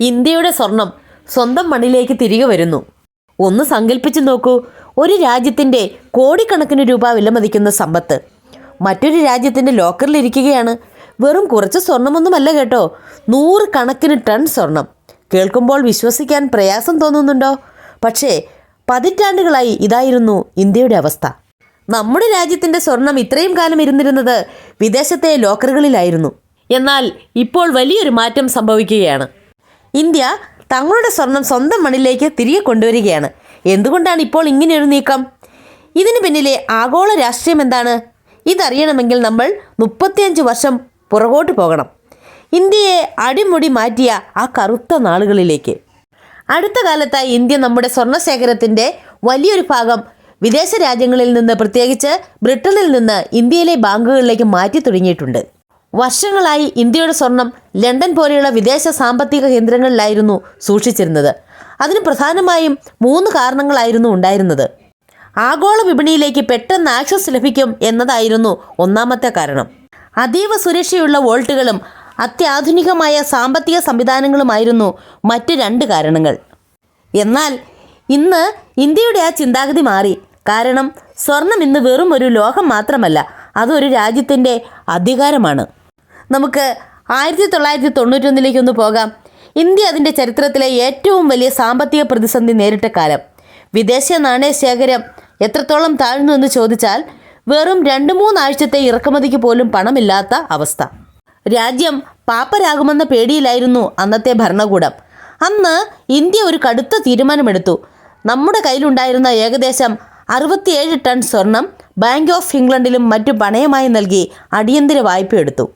ഇന്ത്യയുടെ സ്വർണം സ്വന്തം മണ്ണിലേക്ക് തിരികെ വരുന്നു. ഒന്ന് സങ്കല്പിച്ചു നോക്കൂ, ഒരു രാജ്യത്തിൻ്റെ കോടിക്കണക്കിന് രൂപ വിലമതിക്കുന്ന സമ്പത്ത് മറ്റൊരു രാജ്യത്തിൻ്റെ ലോക്കറിലിരിക്കുകയാണ്. വെറും കുറച്ച് സ്വർണമൊന്നുമല്ല കേട്ടോ, 100 കണക്കിന് ടൺ സ്വർണം. കേൾക്കുമ്പോൾ വിശ്വസിക്കാൻ പ്രയാസം തോന്നുന്നുണ്ടോ? പക്ഷേ പതിറ്റാണ്ടുകളായി ഇതായിരുന്നു ഇന്ത്യയുടെ അവസ്ഥ. നമ്മുടെ രാജ്യത്തിൻ്റെ സ്വർണം ഇത്രയും കാലം ഇരുന്നിരുന്നത് വിദേശത്തെ ലോക്കറുകളിലായിരുന്നു. എന്നാൽ ഇപ്പോൾ വലിയൊരു മാറ്റം സംഭവിക്കുകയാണ്. ഇന്ത്യ തങ്ങളുടെ സ്വർണം സ്വന്തം മണ്ണിലേക്ക് തിരികെ കൊണ്ടുവരികയാണ്. എന്തുകൊണ്ടാണ് ഇപ്പോൾ ഇങ്ങനെയൊരു നീക്കം? ഇതിന് പിന്നിലെ ആഗോള രാഷ്ട്രീയം എന്താണ്? ഇതറിയണമെങ്കിൽ നമ്മൾ 35 വർഷം പുറകോട്ട് പോകണം, ഇന്ത്യയെ അടിമുടി മാറ്റിയ ആ കറുത്ത നാളുകളിലേക്ക്. അടുത്ത കാലത്തായി ഇന്ത്യ നമ്മുടെ സ്വർണ്ണശേഖരത്തിൻ്റെ വലിയൊരു ഭാഗം വിദേശ രാജ്യങ്ങളിൽ നിന്ന്, പ്രത്യേകിച്ച് ബ്രിട്ടനിൽ നിന്ന് ഇന്ത്യയിലെ ബാങ്കുകളിലേക്ക് മാറ്റി തുടങ്ങിയിട്ടുണ്ട്. വർഷങ്ങളായി ഇന്ത്യയുടെ സ്വർണം ലണ്ടൻ പോലെയുള്ള വിദേശ സാമ്പത്തിക കേന്ദ്രങ്ങളിലായിരുന്നു സൂക്ഷിച്ചിരുന്നത്. അതിന് പ്രധാനമായും 3 കാരണങ്ങളായിരുന്നു ഉണ്ടായിരുന്നത്. ആഗോള വിപണിയിലേക്ക് പെട്ടെന്ന് ആക്സസ് ലഭിക്കും എന്നതായിരുന്നു ഒന്നാമത്തെ കാരണം. അതീവ സുരക്ഷയുള്ള വോൾട്ടുകളും അത്യാധുനികമായ സാമ്പത്തിക സംവിധാനങ്ങളുമായിരുന്നു മറ്റ് 2 കാരണങ്ങൾ. എന്നാൽ ഇന്ന് ഇന്ത്യയുടെ ആ ചിന്താഗതി മാറി. കാരണം സ്വർണം ഇന്ന് വെറും ഒരു ലോഹം മാത്രമല്ല, അതൊരു രാജ്യത്തിൻ്റെ അധികാരമാണ്. നമുക്ക് 1991 പോകാം. ഇന്ത്യ അതിൻ്റെ ചരിത്രത്തിലെ ഏറ്റവും വലിയ സാമ്പത്തിക പ്രതിസന്ധി നേരിട്ട കാലം. വിദേശ നാണയ ശേഖരം എത്രത്തോളം താഴ്ന്നു എന്ന് ചോദിച്ചാൽ വെറും 2-3 ആഴ്ചത്തെ ഇറക്കുമതിക്ക് പോലും പണമില്ലാത്ത അവസ്ഥ. രാജ്യം പാപ്പരാകുമെന്ന പേടിയിലായിരുന്നു അന്നത്തെ ഭരണകൂടം. അന്ന് ഇന്ത്യ ഒരു കടുത്ത തീരുമാനമെടുത്തു. നമ്മുടെ കയ്യിലുണ്ടായിരുന്ന ഏകദേശം 67 ടൺ സ്വർണം ബാങ്ക് ഓഫ് ഇംഗ്ലണ്ടിലും മറ്റു പണയമായി നൽകി അടിയന്തര വായ്പ എടുത്തു.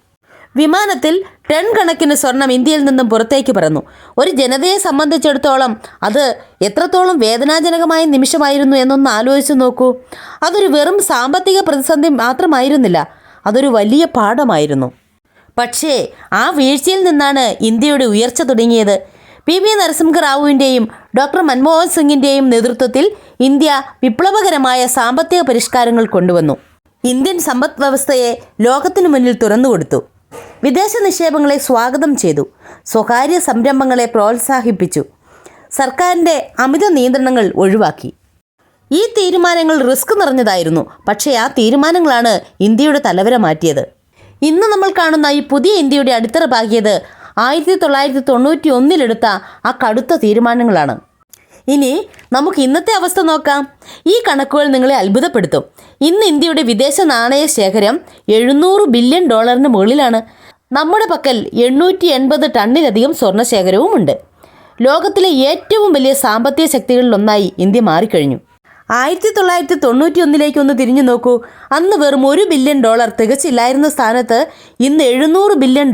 വിമാനത്തിൽ ടൺ കണക്കിന് സ്വർണം ഇന്ത്യയിൽ നിന്നും പുറത്തേക്ക് പറന്നു. ഒരു ജനതയെ സംബന്ധിച്ചിടത്തോളം അത് എത്രത്തോളം വേദനാജനകമായ നിമിഷമായിരുന്നു എന്നൊന്ന് ആലോചിച്ച് നോക്കൂ. അതൊരു വെറും സാമ്പത്തിക പ്രതിസന്ധി മാത്രമായിരുന്നില്ല, അതൊരു വലിയ പാഠമായിരുന്നു. പക്ഷേ ആ വീഴ്ചയിൽ നിന്നാണ് ഇന്ത്യയുടെ ഉയർച്ച തുടങ്ങിയത്. PV നരസിംഹറാവുവിൻ്റെയും ഡോക്ടർ മൻമോഹൻ സിംഗിൻ്റെയും നേതൃത്വത്തിൽ ഇന്ത്യ വിപ്ലവകരമായ സാമ്പത്തിക പരിഷ്കാരങ്ങൾ കൊണ്ടുവന്നു. ഇന്ത്യൻ സമ്പദ് വ്യവസ്ഥയെ ലോകത്തിനു മുന്നിൽ തുറന്നുകൊടുത്തു. വിദേശ നിക്ഷേപങ്ങളെ സ്വാഗതം ചെയ്തു. സ്വകാര്യ സംരംഭങ്ങളെ പ്രോത്സാഹിപ്പിച്ചു. സർക്കാരിൻ്റെ അമിത നിയന്ത്രണങ്ങൾ ഒഴിവാക്കി. ഈ തീരുമാനങ്ങൾ റിസ്ക് നിറഞ്ഞതായിരുന്നു. പക്ഷേ ആ തീരുമാനങ്ങളാണ് ഇന്ത്യയുടെ തലവര മാറ്റിയത്. ഇന്ന് നമ്മൾ കാണുന്ന ഈ പുതിയ ഇന്ത്യയുടെ അടിത്തറ പാകിയത് 1991 എടുത്ത ആ കടുത്ത തീരുമാനങ്ങളാണ്. ഇനി നമുക്ക് ഇന്നത്തെ അവസ്ഥ നോക്കാം. ഈ കണക്കുകൾ നിങ്ങളെ അത്ഭുതപ്പെടുത്തും. ഇന്ന് ഇന്ത്യയുടെ വിദേശ നാണയ ശേഖരം $700 ബില്യൺ മുകളിലാണ്. നമ്മുടെ പക്കൽ 880 ടണ്ണിലധികം സ്വർണ്ണശേഖരവുമുണ്ട്. ലോകത്തിലെ ഏറ്റവും വലിയ സാമ്പത്തിക ശക്തികളിലൊന്നായി ഇന്ത്യ മാറിക്കഴിഞ്ഞു. 1991 ഒന്ന് തിരിഞ്ഞു നോക്കൂ. അന്ന് വെറും $1 ബില്യൺ തികച്ചില്ലായിരുന്ന സ്ഥാനത്ത് ഇന്ന് $700 ബില്യൺ.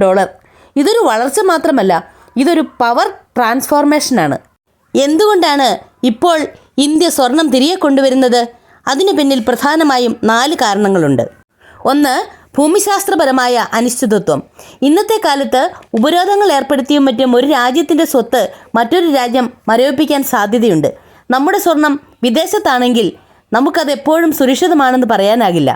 ഇതൊരു വളർച്ച മാത്രമല്ല, ഇതൊരു പവർ ട്രാൻസ്ഫോർമേഷനാണ്. എന്തുകൊണ്ടാണ് ഇപ്പോൾ ഇന്ത്യ സ്വർണം തിരികെ കൊണ്ടുവരുന്നത്? അതിനു പിന്നിൽ പ്രധാനമായും 4 കാരണങ്ങളുണ്ട്. ഒന്ന്, ഭൂമിശാസ്ത്രപരമായ അനിശ്ചിതത്വം. ഇന്നത്തെ കാലത്ത് ഉപരോധങ്ങൾ ഏർപ്പെടുത്തിയും മറ്റും ഒരു രാജ്യത്തിൻ്റെ സ്വത്ത് മറ്റൊരു രാജ്യം മരവിപ്പിക്കാൻ സാധ്യതയുണ്ട്. നമ്മുടെ സ്വർണം വിദേശത്താണെങ്കിൽ നമുക്കത് എപ്പോഴും സുരക്ഷിതമാണെന്ന് പറയാനാകില്ല.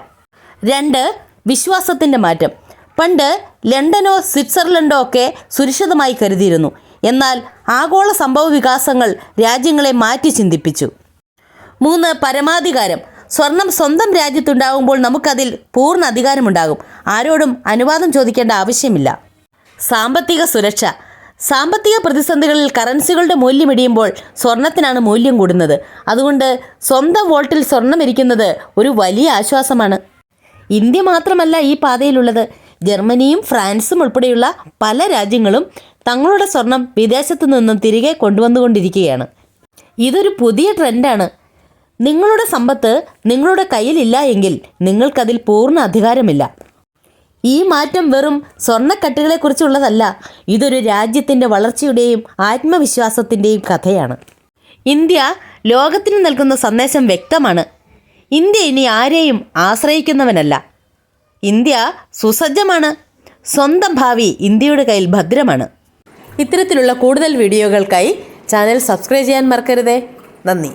2, വിശ്വാസത്തിൻ്റെ മാറ്റം. പണ്ട് ലണ്ടനോ സ്വിറ്റ്സർലൻഡോ ഒക്കെ സുരക്ഷിതമായി കരുതിയിരുന്നു. എന്നാൽ ആഗോള സംഭവ വികാസങ്ങൾ രാജ്യങ്ങളെ മാറ്റി ചിന്തിപ്പിച്ചു. 3, പരമാധികാരം. സ്വർണം സ്വന്തം രാജ്യത്തുണ്ടാകുമ്പോൾ നമുക്കതിൽ പൂർണ്ണ അധികാരമുണ്ടാകും. ആരോടും അനുവാദം ചോദിക്കേണ്ട ആവശ്യമില്ല. സാമ്പത്തിക സുരക്ഷ. സാമ്പത്തിക പ്രതിസന്ധികളിൽ കറൻസികളുടെ മൂല്യം ഇടിയുമ്പോൾ സ്വർണത്തിനാണ് മൂല്യം കൂടുന്നത്. അതുകൊണ്ട് സ്വന്തം വോൾട്ടിൽ സ്വർണം ഇരിക്കുന്നത് ഒരു വലിയ ആശ്വാസമാണ്. ഇന്ത്യ മാത്രമല്ല ഈ പാതയിലുള്ളത്. ജർമ്മനിയും ഫ്രാൻസും ഉൾപ്പെടെയുള്ള പല രാജ്യങ്ങളും തങ്ങളുടെ സ്വർണം വിദേശത്തു നിന്നും തിരികെ കൊണ്ടുവന്നുകൊണ്ടിരിക്കുകയാണ്. ഇതൊരു പുതിയ ട്രെൻഡാണ്. നിങ്ങളുടെ സമ്പത്ത് നിങ്ങളുടെ കയ്യിലില്ല എങ്കിൽ നിങ്ങൾക്കതിൽ പൂർണ്ണ അധികാരമില്ല. ഈ മാറ്റം വെറും സ്വർണ്ണക്കട്ടുകളെക്കുറിച്ചുള്ളതല്ല, ഇതൊരു രാജ്യത്തിൻ്റെ വളർച്ചയുടെയും ആത്മവിശ്വാസത്തിൻ്റെയും കഥയാണ്. ഇന്ത്യ ലോകത്തിന് നൽകുന്ന സന്ദേശം വ്യക്തമാണ്. ഇന്ത്യ ഇനി ആരെയും ആശ്രയിക്കുന്നവനല്ല. ഇന്ത്യ സുസജ്ജമാണ്. സ്വന്തം ഭാവി ഇന്ത്യയുടെ കയ്യിൽ ഭദ്രമാണ്. ഇത്തരത്തിലുള്ള കൂടുതൽ വീഡിയോകൾക്കായി ചാനൽ സബ്സ്ക്രൈബ് ചെയ്യാൻ മറക്കരുതേ. നന്ദി.